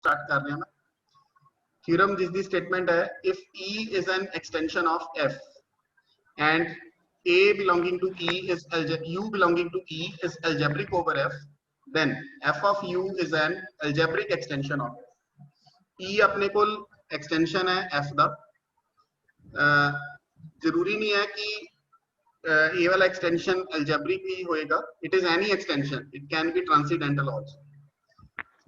Start कर रहे हैं ना। थ्योरम जिसकी स्टेटमेंट है if E is an extension of F and A belonging to E is U belonging to E is algebraic over F, then F of U is an algebraic extension of F। E अपने को extension है F का, जरूरी नहीं है कि ए वाला extension algebraic ही होएगा, it is any extension, it can be transcendental also,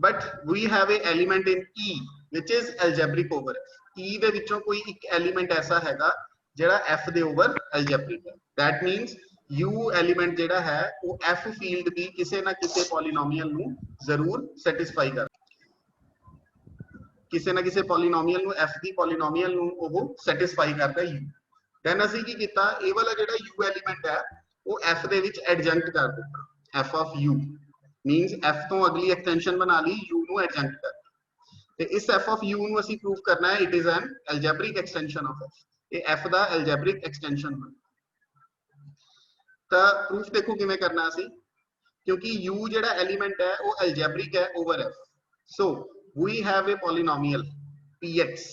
but we have a element in E which is algebraic over F। E ਦੇ ਵਿੱਚੋਂ ਕੋਈ ਇੱਕ ਐਲੀਮੈਂਟ ਐਸਾ ਹੈਗਾ ਜਿਹੜਾ F ਦੇ ਓਵਰ algebraic ਹੈ। that means U ਐਲੀਮੈਂਟ ਜਿਹੜਾ ਹੈ ਉਹ F ਫੀਲਡ ਦੀ ਕਿਸੇ ਨਾ ਕਿਸੇ ਪੋਲੀਨੋਮੀਅਲ ਨੂੰ ਜ਼ਰੂਰ ਸੈਟੀਸਫਾਈ ਕਰਦਾ, ਕਿਸੇ ਨਾ ਕਿਸੇ ਪੋਲੀਨੋਮੀਅਲ ਨੂੰ F ਦੀ ਪੋਲੀਨੋਮੀਅਲ ਨੂੰ ਉਹ ਸੈਟੀਸਫਾਈ ਕਰਦਾ U। then ਅਸੀਂ ਕੀ ਕੀਤਾ, ਇਹ ਵਾਲਾ ਜਿਹੜਾ U ਐਲੀਮੈਂਟ ਹੈ ਉਹ F ਦੇ ਵਿੱਚ ਐਡਜੰਕਟ ਕਰ ਦਿੱਤਾ। F of U means F ਤੋਂ ਅਗਲੀ ਐਕਸਟੈਂਸ਼ਨ ਬਣਾ ਲਈ, U ਨੂੰ ਐਡਜੰਕਟ ਕਰ। ਤੇ ਇਸ f of u ਨੂੰ ਅਸੀਂ ਪ੍ਰੂਫ ਕਰਨਾ ਹੈ it is an algebraic extension of f। ਇਹ f ਦਾ ਐਲਜੈਬਰਿਕ ਐਕਸਟੈਂਸ਼ਨ ਹੈ। ਤਾਂ ਪ੍ਰੂਫ ਦੇਖੋ ਕਿਵੇਂ ਕਰਨਾ ਅਸੀਂ, ਕਿਉਂਕਿ u ਜਿਹੜਾ ਐਲੀਮੈਂਟ ਹੈ ਉਹ ਐਲਜੈਬਰਿਕ ਹੈ over f। So we have a polynomial px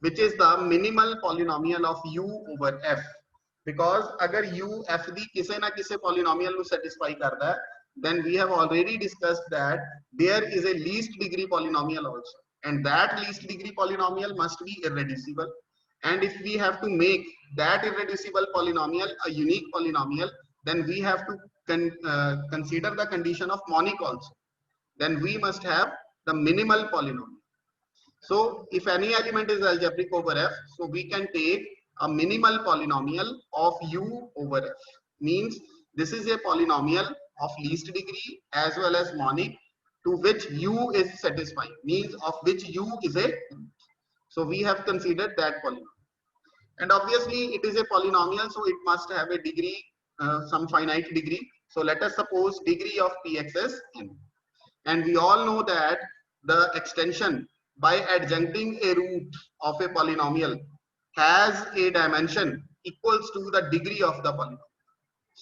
which is the minimal polynomial of u over f, because अगर u f ਦੀ ਕਿਸੇ ਨਾ ਕਿਸੇ ਪੋਲੀਨੋਮੀਅਲ ਨੂੰ ਸੈਟੀਸਫਾਈ ਕਰਦਾ ਹੈ, then we have already discussed that there is a least degree polynomial also, and that least degree polynomial must be irreducible, and if we have to make that irreducible polynomial a unique polynomial, then we have to consider the condition of monic also, then we must have the minimal polynomial. So if any element is algebraic over f, so we can take a minimal polynomial of u over f, means this is a polynomial of least degree as well as monic to which u is satisfying, means of which u is a, so we have considered that polynomial, and obviously it is a polynomial, so it must have a degree, some finite degree. So let us suppose degree of px is n, and we all know that the extension by adjuncting a root of a polynomial has a dimension equals to the degree of the polynomial.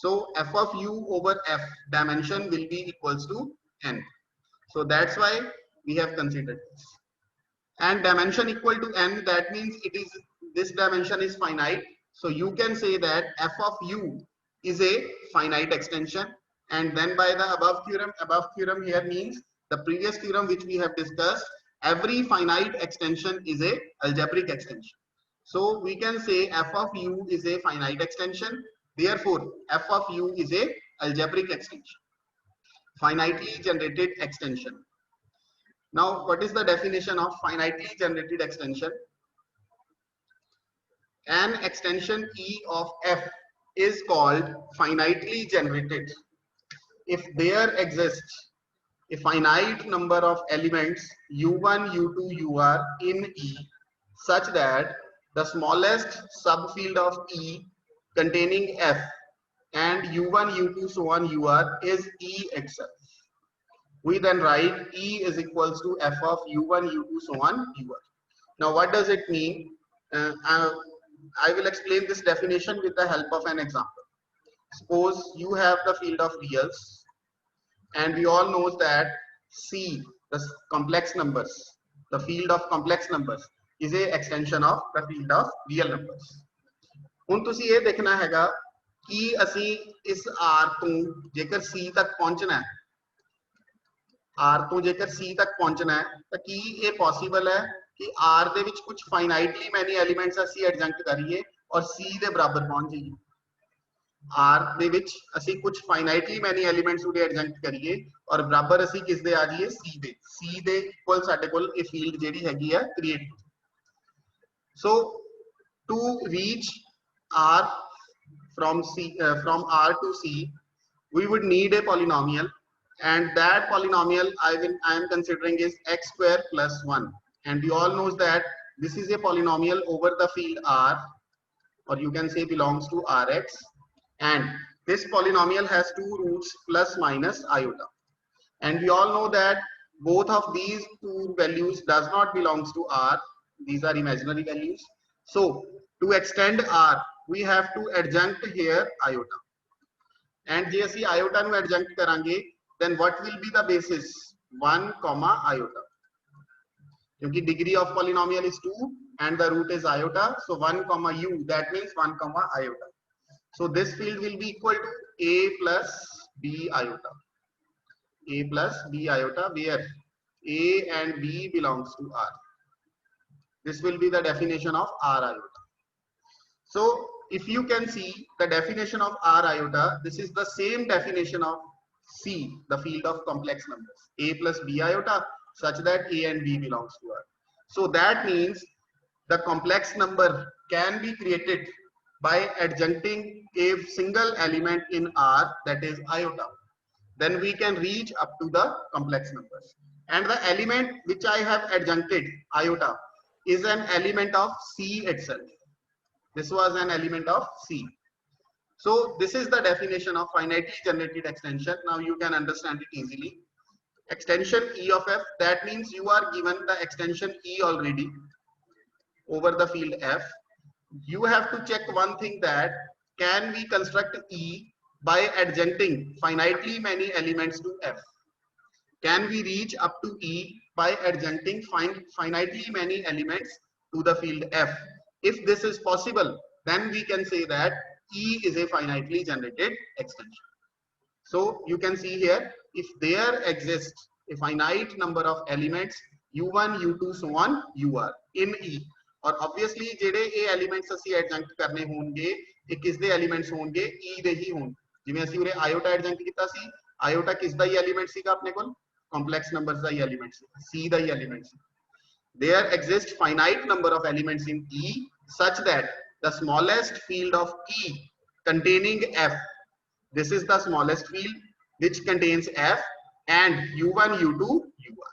So f of u over f dimension will be equals to n. So that's why we have considered this. And dimension equal to n, that means it is, this dimension is finite. So you can say that f of u is a finite extension. And then by the above theorem here means the previous theorem which we have discussed, every finite extension is a algebraic extension. So we can say f of u is a finite extension. Therefore, f of u is a algebraic extension, finitely generated extension. Now, what is the definition of finitely generated extension? An extension E of f is called finitely generated if there exists a finite number of elements u1, u2, ur in E such that the smallest subfield of E containing f and u1, u2, so on ur is E itself. We then write E is equals to f of u1, u2, so on ur. Now what does it mean? I will explain this definition with the help of an example. Suppose you have the field of reals, and we all know that C, the complex numbers, the field of complex numbers is a extension of the field of real numbers. ਹੁਣ ਤੁਸੀਂ ਇਹ ਦੇਖਣਾ ਹੈਗਾ ਕਿ ਅਸੀਂ ਇਸ R ਤੋਂ ਜੇਕਰ C ਤੱਕ ਪਹੁੰਚਣਾ ਹੈ, R ਤੋਂ ਜੇਕਰ C ਤੱਕ ਪਹੁੰਚਣਾ ਹੈ ਤਾਂ ਕੀ ਇਹ ਪੋਸੀਬਲ ਹੈ ਕਿ R ਦੇ ਵਿੱਚ ਕੁਝ ਫਾਈਨਾਈਟਲੀ ਮੈਨੀ ਐਲੀਮੈਂਟਸ ਅਸੀਂ ਐਡਜੰਕਟ ਕਰੀਏ ਔਰ C ਦੇ ਬਰਾਬਰ ਪਹੁੰਚ ਜਾਈਏ? R ਦੇ ਵਿੱਚ ਅਸੀਂ ਕੁਝ ਫਾਈਨਾਈਟਲੀ ਮੈਨੀ ਐਲੀਮੈਂਟਸ ਉਹਦੇ ਐਡਜੰਕਟ ਕਰੀਏ ਔਰ ਬਰਾਬਰ ਅਸੀਂ ਕਿਸ ਦੇ ਆ ਜਾਈਏ? C ਦੇ। C ਦੇ ਇਕੁਅਲ ਸਾਡੇ ਕੋਲ ਇਹ ਫੀਲਡ ਜਿਹੜੀ ਹੈਗੀ ਆ create. So to reach R from R to C, we would need a polynomial, and that polynomial I am considering is x square plus 1, and we all knows that this is a polynomial over the field R, or you can say belongs to Rx, and this polynomial has two roots plus minus iota, and we all know that both of these two values does not belongs to R, these are imaginary values. So to extend R we have to adjunct here iota, and ਜੇ ਅਸੀਂ iota ਨੂੰ adjunct ਕਰਾਂਗੇ then what will be the basis? 1 comma iota. क्योंकि degree of polynomial is 2 and the root is iota. So 1 comma u, that means 1 comma iota. So this field will be equal to a plus b iota. A plus b iota, where a and b belongs to R. This will be the definition of R iota. So if you can see the definition of R iota, this is the same definition of C, the field of complex numbers, a plus b iota, such that a and b belongs to R. So that means the complex number can be created by adjuncting a single element in R, that is iota. Then we can reach up to the complex numbers. And the element which I have adjuncted, iota, is an element of C itself. This was an element of C. So this is the definition of finitely generated extension. Now you can understand it easily. Extension E of F, that means you are given the extension E already over the field F. You have to check one thing, that can we construct E by adjuncting finitely many elements to F? Can we reach up to E by adjuncting finitely many elements to the field F? If this is possible, then we can say that E is a finitely generated extension. So you can see here, if there exists a finite number of elements u1, u2, so on, ur in E, और obviously ਜਿਹੜੇ ਇਹ elements ਅਸੀਂ adjunct ਕਰਨੇ ਹੋਣਗੇ ਇਹ ਕਿਸ ਦੇ elements ਹੋਣਗੇ E ਦੇ ਹੀ ਹੋਣ ਜਿਵੇਂ ਅਸੀਂ ਉਰੇ iota adjunct ਕੀਤਾ ਸੀ iota ਕਿਸ ਦਾ ਹੀ element ਸੀਗਾ ਆਪਣੇ ਕੋਲ complex numbers the he element C C the he element C there exist finite number of elements in E such that the smallest field of E containing F, this is the smallest field which contains F, and u1, u2, ur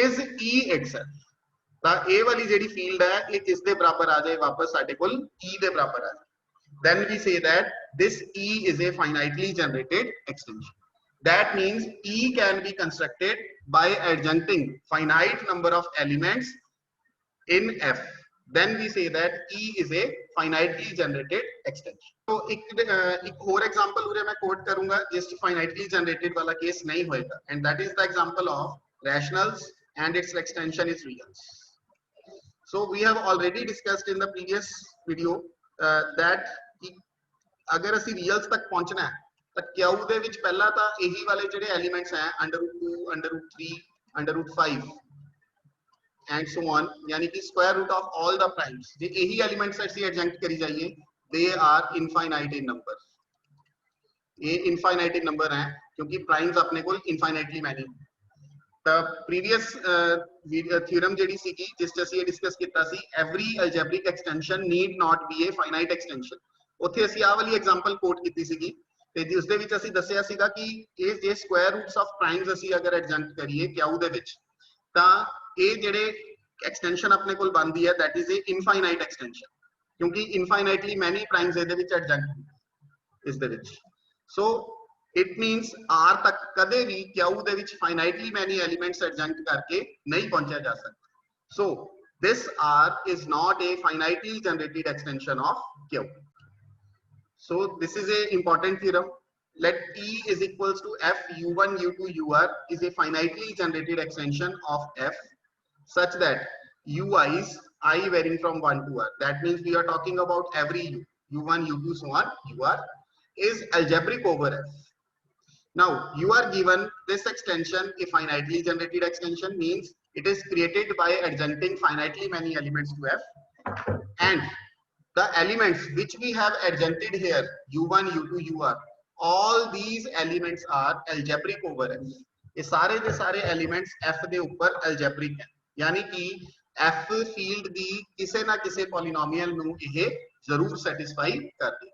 is E itself. ਤਾਂ ਇਹ ਵਾਲੀ ਜਿਹੜੀ field ਹੈ ਇਹ ਕਿਸ ਦੇ ਬਰਾਬਰ ਆ ਜਾਏ ਵਾਪਸ ਸਾਡੇ ਕੋਲ E ਦੇ ਬਰਾਬਰ ਆ ਜਾਏ. Then we say that this E is a finitely generated extension. That means E can be constructed by adjuncting finite number of elements in F. Then we say that E is a finitely generated extension. So एक और example उरे मैं quote करूँगा जिस finitely generated वाला case नहीं होएगा, and that is the example of rationals and its extension is reals. So we have already discussed in the previous video that अगर ਅਸੀਂ reals तक पहुंचना है ਤਾਂ Q ਦੇ ਵਿੱਚ ਪਹਿਲਾਂ ਤਾਂ ਇਹੀ ਵਾਲੇ ਜਿਹੜੇ elements हैं √2, √3, √5 and so on, यानी कि square root of all the primes जे यही elements ऐसे adjunct करी जाइए they are infinite in number. ये infinite in number हैं क्योंकि primes अपने को infinitely many. The previous theorem ਜਿਹੜੀ ਸੀਗੀ ਜਿਸ ਚ ਅਸੀਂ discuss ਕੀਤਾ ਸੀ every algebraic extension need not be a finite extension. ਉੱਥੇ ਅਸੀਂ ਆਹ ਵਾਲੀ example quote ਕੀਤੀ ਸੀਗੀ ਤੇ ਜਿਸ ਦੇ ਵਿੱਚ ਅਸੀਂ ਦੱਸਿਆ ਸੀਗਾ ਕਿ ਇਹ ਜੇ square roots of primes ਅਸੀਂ ਅਗਰ adjunct ਕਰੀਏ Q ਦੇ ਵਿੱਚ ਤਾਂ ਇਹ ਜਿਹੜੇ extension ਆਪਣੇ ਕੋਲ ਬਣਦੀ ਹੈ that is a infinite extension ਕਿਉਂਕਿ infinitely many primes ਇਹਦੇ ਵਿੱਚ adjunct ਇਸ ਦੇ ਵਿੱਚ. So it means R तक कदे भी Q ਦੇ ਵਿੱਚ finitely many elements adjunct करके नहीं पहुंचा जा सकता. So this R is not a finitely generated extension of Q. So this is a important theorem. Let E is equals to F u1, u2, ur is a finitely generated extension of F such that ui's I varying from 1 to r. That means we are talking about every u1, u2, so on, ur is algebraic over F. Now you are given this extension, a finitely generated extension, means it is created by adjuncting finitely many elements to F, and the elements which we have adjuncted here u1, u2, ur, all these elements are algebraic over F. ये सारे के सारे elements F ਦੇ ਉੱਪਰ algebraic हैं, यानी कि F field ਦੀ ਕਿਸੇ ਨਾ ਕਿਸੇ polynomial ਨੂੰ ਇਹ ਜ਼ਰੂਰ satisfy ਕਰਦੀ.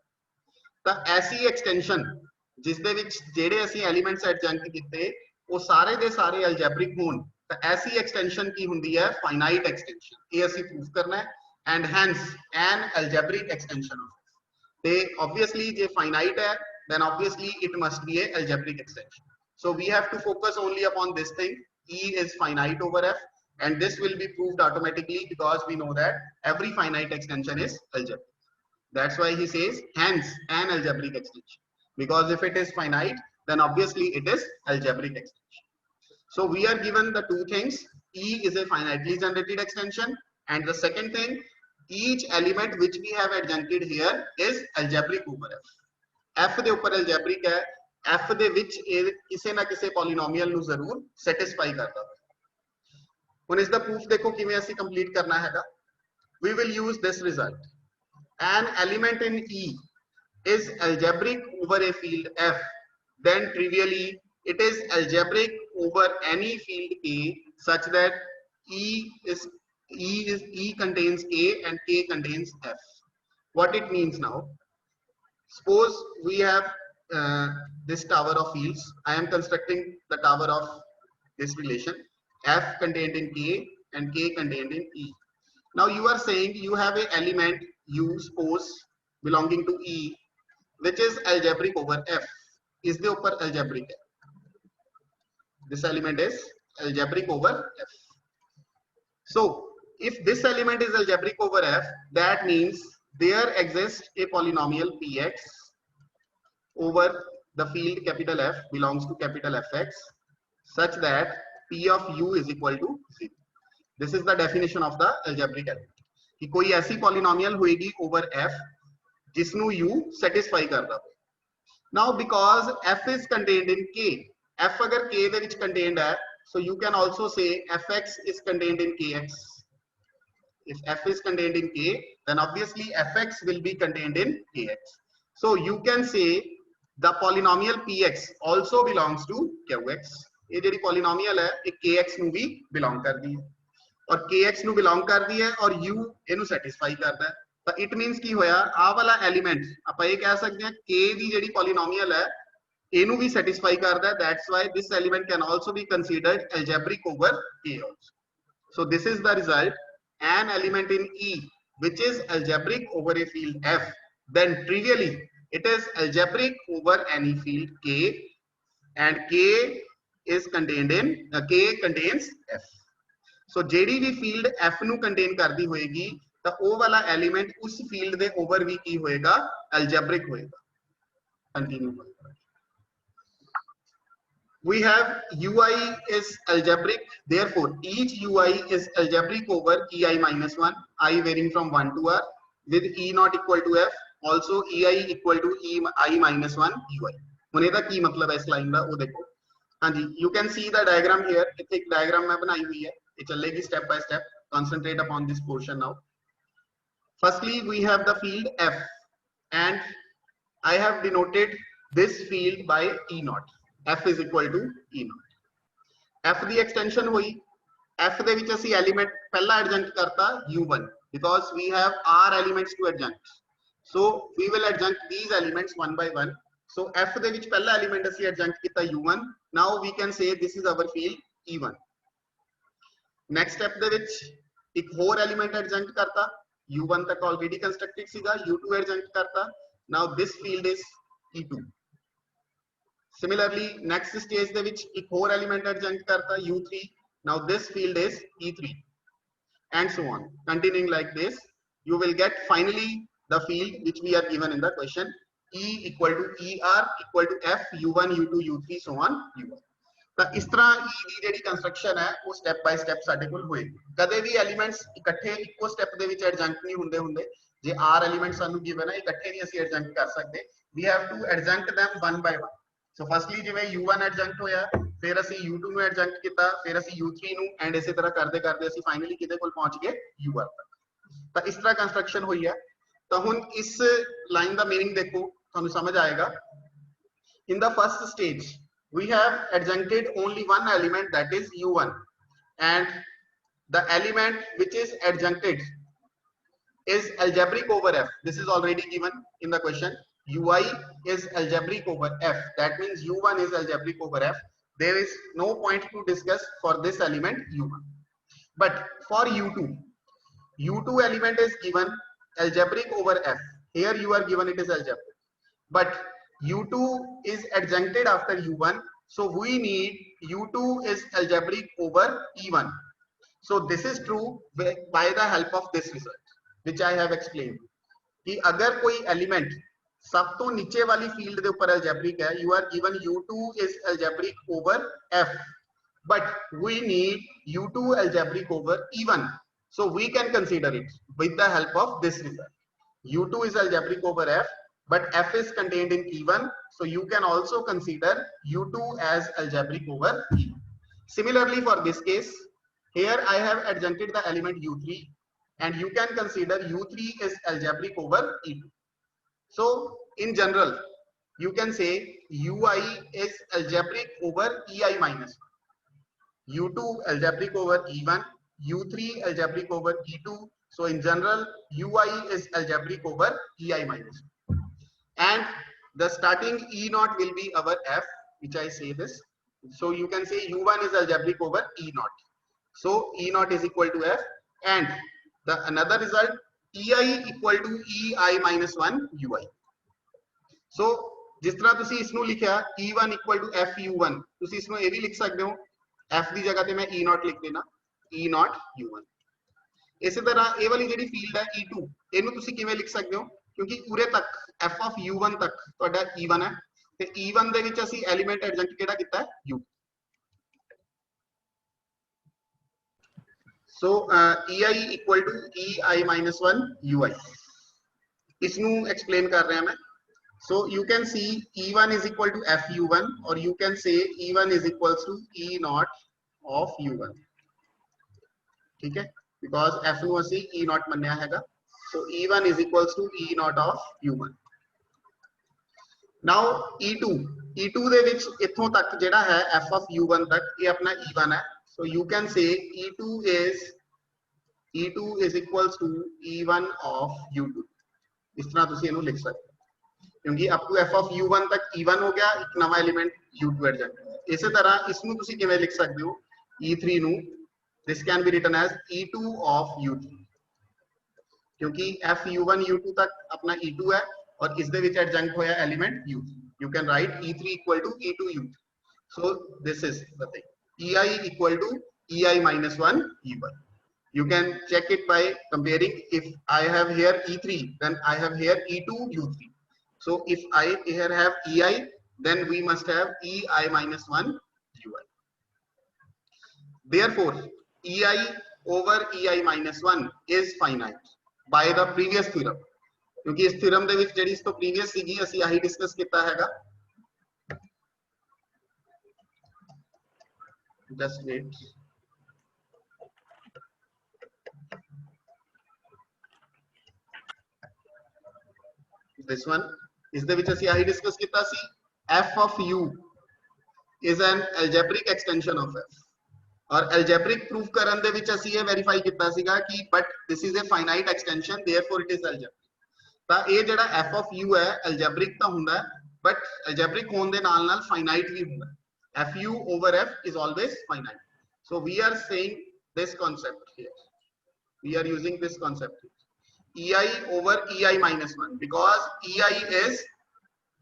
ਤਾਂ ऐसी extension ਜਿਸ ਦੇ ਵਿੱਚ ਜਿਹੜੇ ਅਸੀਂ elements adjunct ਕੀਤੇ ਉਹ ਸਾਰੇ ਦੇ ਸਾਰੇ algebraic ਹੋਣ ਤਾਂ ऐसी extension ਕੀ ਹੁੰਦੀ ਹੈ finite extension. ਇਹ ਅਸੀਂ prove ਕਰਨਾ ਹੈ and hence an algebraic extension of F. ਤੇ obviously ਜੇ finite ਹੈ then obviously it must be a algebraic extension. So we have to focus only upon this thing. E is finite over F, and this will be proved automatically because we know that every finite extension is algebraic. That's why he says hence an algebraic extension, because if it is finite then obviously it is algebraic extension. So we are given the two things, E is a finitely generated extension, and the second thing, each element which we have adjuncted here is algebraic over F. F ਦੇ ਉੱਪਰ algebraic ਹੈ, F ਦੇ ਵਿੱਚ ਇਹ ਕਿਸੇ ਨਾ ਕਿਸੇ polynomial ਨੂੰ ਜ਼ਰੂਰ satisfy ਕਰਦਾ ਹੈ। ਹੁਣ ਇਸ ਦਾ proof ਦੇਖੋ ਕਿਵੇਂ ਅਸੀਂ complete ਕਰਨਾ ਹੈਗਾ। We will use this result. An element in E is algebraic over a field F, then trivially it is algebraic over any field K such that E contains K and K contains F. What it means now? Suppose we have this tower of fields. I am constructing the tower of this relation F contained in K and K contained in E. Now you are saying you have an element U, suppose belonging to E, which is algebraic over F. Is the upper algebraic? This element is algebraic over F. So if this element is algebraic over F, that means there exists a polynomial Px over the field capital F belongs to capital Fx such that P of U is equal to 0. This is the definition of the algebraic element. कि कोई ऐसी polynomial होएगी over F जिसनु U satisfy करता हो. Now because F is contained in K, F अगर K दे विच contained है, so you can also say Fx is contained in Kx. If F is contained in K, then obviously Fx will be contained in Kx. So you can say the polynomial Px also belongs to Qx. ये जो polynomial है, ये Kx नु भी belong करती है, और Kx नु belong करती है, और U इनु satisfy करता है. तो it means की होया आ वाला element आप ये कह सकते हैं K दी जो polynomial है, इनु भी satisfy करता है. That's why this element can also be considered algebraic over K also. So this is the result. An element in E which is algebraic over a field F, then trivially it is algebraic over any field K, and K is contained in K contains F. So JD भी field F नु contain करती होएगी तो वो वाला element उस field दे over भी की होएगा algebraic होएगा. Continue. We have ui is algebraic, therefore each ui is algebraic over ei minus 1, I varying from 1 to r, with e not equal to f, also ei equal to ei minus 1 ui. ਹੁਣ ਇਹਦਾ ਕੀ ਮਤਲਬ ਹੈ ਇਸ line ਦਾ, ਉਹ ਦੇਖੋ. ਹਾਂਜੀ, you can see the diagram here. ਇੱਥੇ ਇੱਕ diagram ਮੈਂ ਬਣਾਈ ਹੋਈ ਹੈ, ਇਹ ਚੱਲੇਗੀ step by step. Concentrate upon this portion now. Firstly we have the field f, and I have denoted this field by e naught. F is equal to E naught. F the extension हुई, F दे विच असी element पहला adjunct करता U1 because we have R elements to adjunct. So we will adjunct these elements one by one. So F दे विच पहला element असी adjunct किता U1. Now we can say this is our field E1. Next step दे विच एक और element adjunct करता, U1 तक already constructed सीगा, U2 adjunct करता. Now this field is E2. Similarly, next stage de vich ek और element adjunct karta U3. Now this field is E3, and so on. Continuing like this, you will get finally the field which we are given in the question. E equal to ER equal to F U1 U2 U3 so on U1. तो इस तरह E दी JD construction है वो step by step साडे कोल होएगी. कदे भी elements इकट्ठे इको स्टेप दे विच एडजंक्ट नहीं हुंदे हुंदे. जे R एलिमेंट सानू गिवन है इकट्ठे नहीं ਅਸੀਂ एडजंक्ट कर सकते. We have to adjunct them one by one. So firstly जिवें U1 adjunct होया, फिर ਅਸੀਂ U2 ਨੂੰ adjunct ਕੀਤਾ, ਫਿਰ ਅਸੀਂ U3 ਨੂੰ, एंड इसी तरह करते करते ਅਸੀਂ फाइनली किदे कोल पहुंच गए UR तक. तो इस तरह कंस्ट्रक्शन हुई है. तो हुन इस लाइन दा मीनिंग देखो, ਤੁਹਾਨੂੰ समझ आएगा. In the first stage we have adjuncted only one element, that is U1, and the element which is adjuncted is algebraic over F. This is already given in the question. Ui is algebraic over F. That means U1 is algebraic over F. There is no point to discuss for this element U1. But for U2, U2 element is given algebraic over F. Here you are given it is algebraic. But U2 is adjuncted after U1. So we need U2 is algebraic over E1. So this is true by the help of this result, which I have explained. कि अगर कोई element सब तो नीचे वाली field दे ऊपर algebraic है, you are given U2 is algebraic over F, but we need U2 algebraic over E1. So we can consider it with the help of this result. U2 is algebraic over F, but F is contained in E1. So you can also consider U2 as algebraic over E1. Similarly, for this case, here I have adjuncted the element U3, and you can consider U3 is algebraic over E2. So in general, you can say UI is algebraic over EI minus 1. U2 algebraic over E1, U3 algebraic over E2. So in general, UI is algebraic over EI minus 1. And the starting E naught will be our F, which I say this. So you can say U1 is algebraic over E naught. So E naught is equal to F, and the another result, EI equal to EI minus 1 UI. So जिस तरह तुसी इसनु लिखा E1 equal to FU1, तुसी इसनु ये भी लिख सकते हो F की जगह पे मैं E naught लिख देना E naught U1. इसी तरह ये वाली जेडी फील्ड है E2, ਇਹਨੂੰ ਤੁਸੀਂ ਕਿਵੇਂ ਲਿਖ ਸਕਦੇ ਹੋ ਕਿਉਂਕਿ ਉਰੇ ਤੱਕ F of U1 ਤੱਕ ਤੁਹਾਡਾ E1 ਹੈ ਤੇ E1 ਦੇ ਵਿੱਚ ਅਸੀਂ ਐਲੀਮੈਂਟ ਐਡਜੰਕਟ ਕਿਹੜਾ ਕੀਤਾ ਹੈ U. So EI equal to EI minus 1 UI. इसनु explain कर रहे हैं मैं. So you can see E1 is equal to FU1, or you can say E1 is equals to E naught of U1. ठीक है, because F ਨੂੰ ਅਸੀਂ E naught ਮੰਨਿਆ ਹੈਗਾ. So E1 is equals to E naught of U1. Now E2 ਦੇ ਵਿੱਚ ਇੱਥੋਂ ਤੱਕ ਜਿਹੜਾ ਹੈ F of U1 ਤੱਕ ਇਹ ਆਪਣਾ E1 ਹੈ. So you can say E2 is equals to E1 of U2. इस तरह ਤੁਸੀਂ ਇਹਨੂੰ ਲਿਖ ਸਕਦੇ ਹੋ क्योंकि up to F of U1 तक E1 हो गया, एक नवा एलिमेंट U2 एडजंक्ट. इसी तरह इसनु ਤੁਸੀਂ ਕਿਵੇਂ ਲਿਖ ਸਕਦੇ ਹੋ E3 ਨੂੰ, this can be written as E2 of U3, क्योंकि F U1 U2 तक अपना E2 है और इस दे विच एडजंक्ट होया element U3. You can write E3 equal to E2 U3. So this is the thing, EI equal to EI minus 1 E1. You can check it by comparing. If I have here E3, then I have here E2 U3. So if I here have EI, then we must have EI minus 1 UI. Therefore, EI over EI minus 1 is finite by the previous theorem. क्योंकि इस theorem दे विच JD इस तो previous सीगी ਅਸੀਂ ਆਹੀ discuss ਕੀਤਾ हैगा. Just wait. This one is the which ਅਸੀਂ ਆਹੀ डिस्कस ਕੀਤਾ ਸੀ. F of U is an algebraic extension of F. और algebraic proof ਕਰਨ ਦੇ ਵਿੱਚ ਅਸੀਂ ਇਹ ਵੈਰੀਫਾਈ ਕੀਤਾ ਸੀਗਾ ਕਿ but this is a finite extension, therefore it is algebraic. ਤਾਂ ਇਹ ਜਿਹੜਾ F of U ਹੈ algebraic ਤਾਂ ਹੁੰਦਾ ਹੈ, but algebraic ਹੋਣ ਦੇ ਨਾਲ ਨਾਲ finite ਵੀ ਹੁੰਦਾ ਹੈ. FU over F is always finite. So we are saying this concept here. We are using this concept here. EI over EI minus 1, because EI is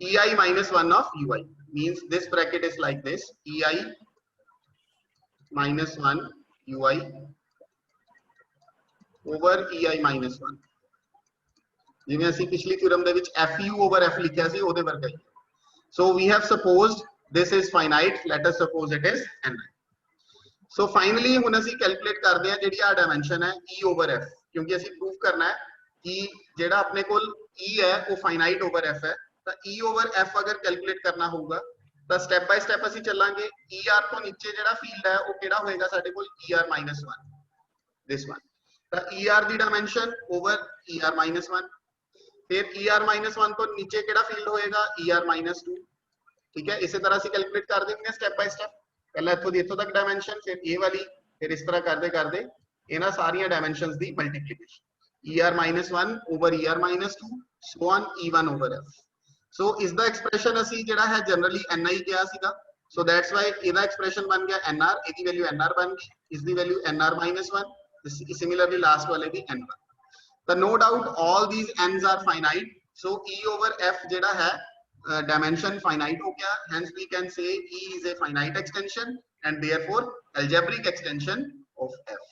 EI minus 1 of UI, means this bracket is like this, EI minus 1 UI over EI minus 1. जिवें ਅਸੀਂ पिछली theorem ਦੇ ਵਿੱਚ FU over F ਲਿਖਿਆ ਸੀ ਉਹਦੇ ਵਰਗਾ ਹੀ. So we have supposed this is finite, let us suppose it is n. So finally ਹੁਣ ਅਸੀਂ ਕੈਲਕੂਲੇਟ ਕਰਦੇ ਹਾਂ ਜਿਹੜੀ ਆ ਡਾਈਮੈਂਸ਼ਨ ਹੈ E over F, ਕਿਉਂਕਿ ਅਸੀਂ ਪ੍ਰੂਫ ਕਰਨਾ ਹੈ कि ਜਿਹੜਾ ਆਪਣੇ ਕੋਲ E है वो finite over F है. ਤਾਂ E over F अगर कैलकुलेट करना होगा ਤਾਂ स्टेप बाय स्टेप ਅਸੀਂ ਚੱਲਾਂਗੇ. ER ਤੋਂ ਨੀਚੇ ਜਿਹੜਾ ਫੀਲਡ ਹੈ ਉਹ ਕਿਹੜਾ ਹੋਏਗਾ ਸਾਡੇ ਕੋਲ ER minus 1, this one. ਤਾਂ ER ਦੀ ਡਾਈਮੈਂਸ਼ਨ over ER minus 1, फिर ER minus 1 ਤੋਂ नीचे ਕਿਹੜਾ ਫੀਲਡ ਹੋਏਗਾ ER minus 2. ठीक है, इसी तरह ਅਸੀਂ कैलकुलेट कर देंगे स्टेप बाय स्टेप. पहले ਇੱਥੋਂ ਦੀ ਇੱਥੋਂ ਤੱਕ ਡਾਈਮੈਂਸ਼ਨ, ਫਿਰ ਇਹ ਵਾਲੀ, ਫਿਰ ਇਸ ਤਰ੍ਹਾਂ ਕਰਦੇ ਕਰਦੇ ਇਹਨਾਂ ਸਾਰੀਆਂ dimensions the multiplication. ER minus 1 over ER minus 2, so on E1 over F. So is the expression ਅਸੀਂ ਜਿਹੜਾ ਹੈ generally NI ਕਿਹਾ ਸੀਗਾ. So that's why ਇਹਦਾ expression ਬਣ ਗਿਆ NR, ਇਹਦੀ value NR ਬਣ ਗਈ, ਇਸ ਦੀ value NR minus 1, similarly last ਵਾਲੇ ਦੀ N1. So no doubt all these N's are finite. So E over F ਜਿਹੜਾ ਹੈ dimension finite हो गया. Hence we can say E is a finite extension and therefore algebraic extension of F.